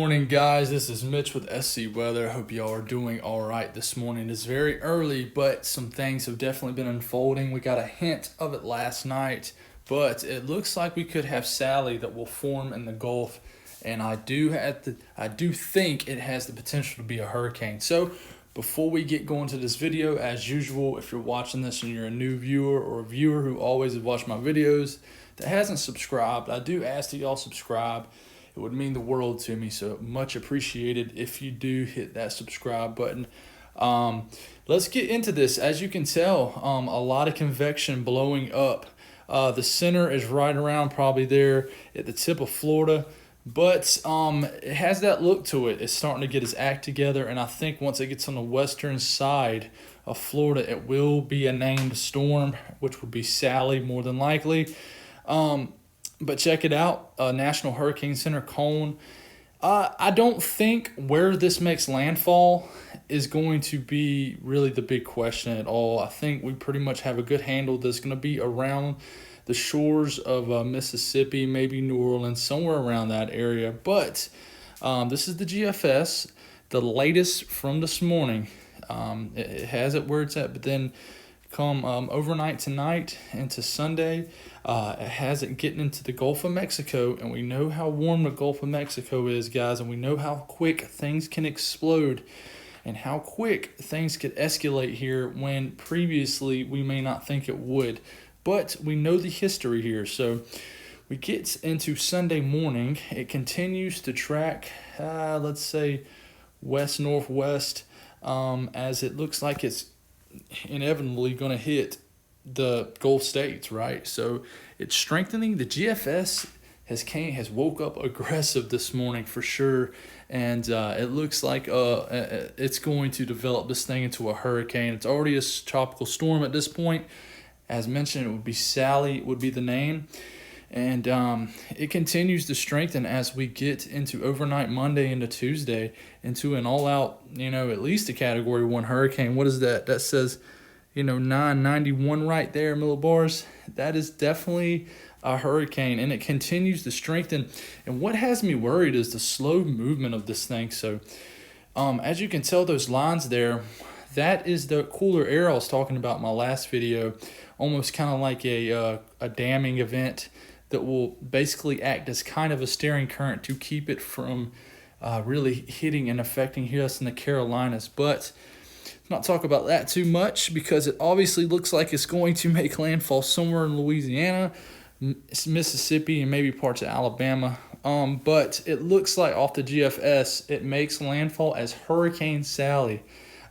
morning, guys. This is Mitch with SC Weather. Hope y'all are doing all right this morning. It's very early, but some things have definitely been unfolding. We got a hint of it last night, but it looks like we could have Sally that will form in the Gulf, and I do think it has the potential to be a hurricane. So, before we get going to this video, as usual, if you're watching this and you're a new viewer or a viewer who always has watched my videos that hasn't subscribed, I do ask that y'all subscribe. It would mean the world to me, so much appreciated if you do hit that subscribe button. Let's get into this. As you can tell, a lot of convection blowing up. The center is right around probably there at the tip of Florida, but it has that look to it. It's starting to get its act together, and I think once it gets on the western side of Florida, it will be a named storm, which would be Sally more than likely. But check it out, National Hurricane Center, Cone. I don't think where this makes landfall is going to be really the big question at all. I think we pretty much have a good handle that's going to be around the shores of Mississippi, maybe New Orleans, somewhere around that area. But this is the GFS, the latest from this morning. It has it where it's at, but then come overnight tonight into Sunday, it has it getting into the Gulf of Mexico, and we know how warm the Gulf of Mexico is, guys, and we know how quick things can explode and how quick things could escalate here when previously we may not think it would. But we know the history here, so we get into Sunday morning. It continues to track, let's say, west-northwest, as it looks like it's inevitably going to hit the Gulf states, right? So it's strengthening. The GFS has woke up aggressive this morning for sure, and it looks like it's going to develop this thing into a hurricane. It's already a tropical storm at this point. As mentioned, it would be Sally would be the name, and it continues to strengthen as we get into overnight Monday into Tuesday into an all-out, at least a Category 1 hurricane. What is that? That says, 991 right there, millibars. That is definitely a hurricane, and it continues to strengthen. And what has me worried is the slow movement of this thing. So as you can tell, those lines there, that is the cooler air I was talking about in my last video, almost kind of like a damming event that will basically act as kind of a steering current to keep it from really hitting and affecting us in the Carolinas. But not talk about that too much because it obviously looks like it's going to make landfall somewhere in Louisiana, Mississippi, and maybe parts of Alabama. But it looks like off the GFS, it makes landfall as Hurricane Sally.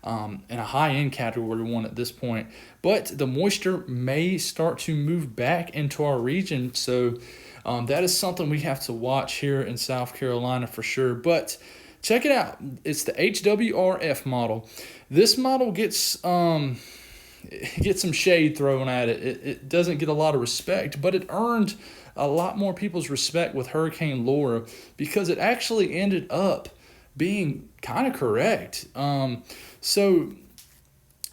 In a high-end Category 1 at this point. But the moisture may start to move back into our region, so that is something we have to watch here in South Carolina for sure. But check it out. It's the HWRF model. This model gets some shade thrown at it. It doesn't get a lot of respect, but it earned a lot more people's respect with Hurricane Laura because it actually ended up being kind of correct. So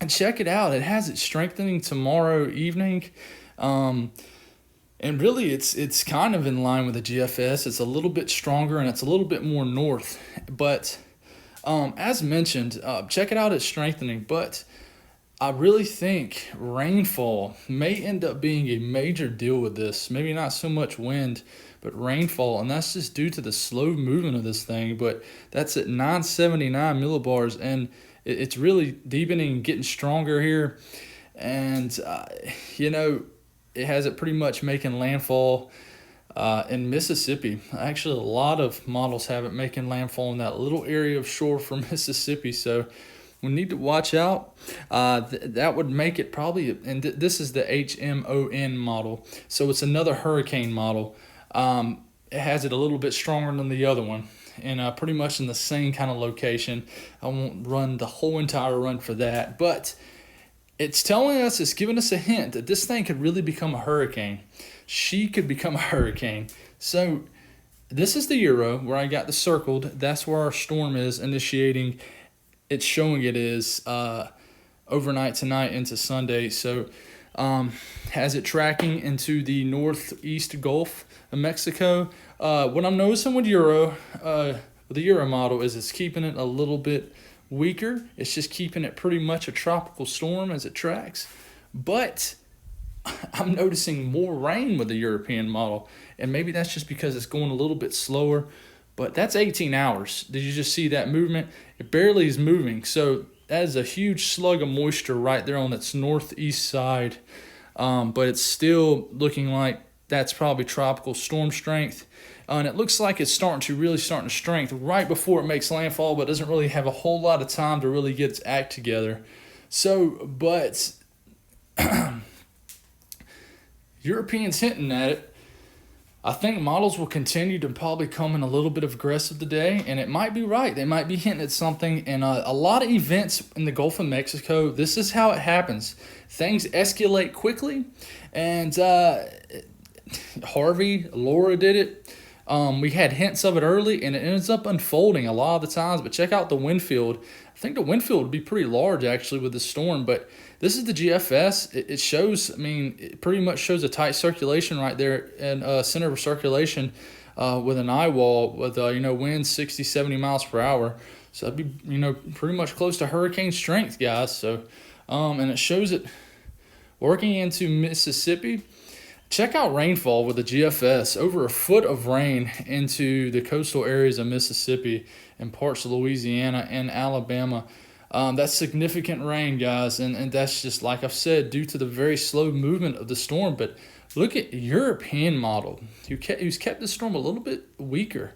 check it out. It has it strengthening tomorrow evening. And really it's kind of in line with the GFS. It's a little bit stronger and it's a little bit more north. But as mentioned, check it out. It's strengthening. But I really think rainfall may end up being a major deal with this. Maybe not so much wind, but rainfall, and that's just due to the slow movement of this thing. But that's at 979 millibars, and it's really deepening and getting stronger here. And, it has it pretty much making landfall in Mississippi. Actually, a lot of models have it making landfall in that little area of shore from Mississippi. So we need to watch out. That would make it probably, and this is the HMON model. So it's another hurricane model. It has it a little bit stronger than the other one, and pretty much in the same kind of location. I won't run the whole entire run for that, but it's telling us, it's giving us a hint that this thing could really become a hurricane. She could become a hurricane. So this is the Euro where I got the circled. That's where our storm is initiating. It's showing it is overnight tonight into Sunday. So has it tracking into the northeast Gulf of Mexico. What I'm noticing with Euro, with the Euro model is it's keeping it a little bit weaker. It's just keeping it pretty much a tropical storm as it tracks. But I'm noticing more rain with the European model, and maybe that's just because it's going a little bit slower, but that's 18 hours. Did you just see that movement? It barely is moving, so that is a huge slug of moisture right there on its northeast side, but it's still looking like that's probably tropical storm strength, and it looks like it's starting to strengthen right before it makes landfall, but doesn't really have a whole lot of time to really get its act together. So, but Europeans hinting at it. I think models will continue to probably come in a little bit of aggressive today, and it might be right. They might be hinting at something. And a lot of events in the Gulf of Mexico, this is how it happens. Things escalate quickly, and Harvey, Laura did it. We had hints of it early, and it ends up unfolding a lot of the times. But check out the wind field. I think the wind field would be pretty large, actually, with the storm. But this is the GFS. It shows, it pretty much shows a tight circulation right there and center of circulation with an eye wall with, winds 60, 70 miles per hour. So that'd be, pretty much close to hurricane strength, guys. So, and it shows it working into Mississippi. Check out rainfall with the GFS. Over a foot of rain into the coastal areas of Mississippi and parts of Louisiana and Alabama. That's significant rain, guys, and that's just, like I've said, due to the very slow movement of the storm. But look at European model, who's kept the storm a little bit weaker,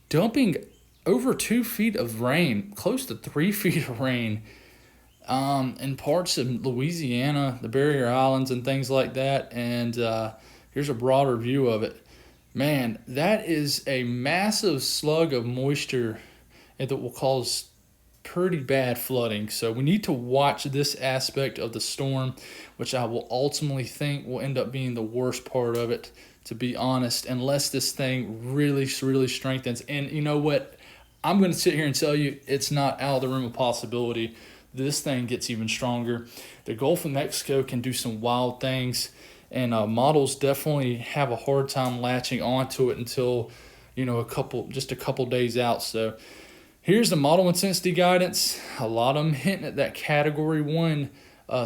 dumping over 2 feet of rain, close to 3 feet of rain, in parts of Louisiana, the Barrier Islands, and things like that. And here's a broader view of it. Man, that is a massive slug of moisture that will cause pretty bad flooding. So we need to watch this aspect of the storm, which I will ultimately think will end up being the worst part of it, to be honest, unless this thing really, really strengthens. And you know what? I'm going to sit here and tell you it's not out of the realm of possibility. This thing gets even stronger. The Gulf of Mexico can do some wild things, and models definitely have a hard time latching onto it until, just a couple days out. So here's the model intensity guidance. A lot of them hinting at that Category 1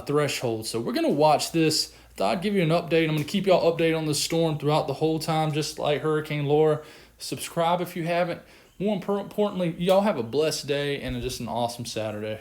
threshold. So we're going to watch this. Thought I'd give you an update. I'm going to keep y'all updated on the storm throughout the whole time, just like Hurricane Laura. Subscribe if you haven't. More importantly, y'all have a blessed day and just an awesome Saturday.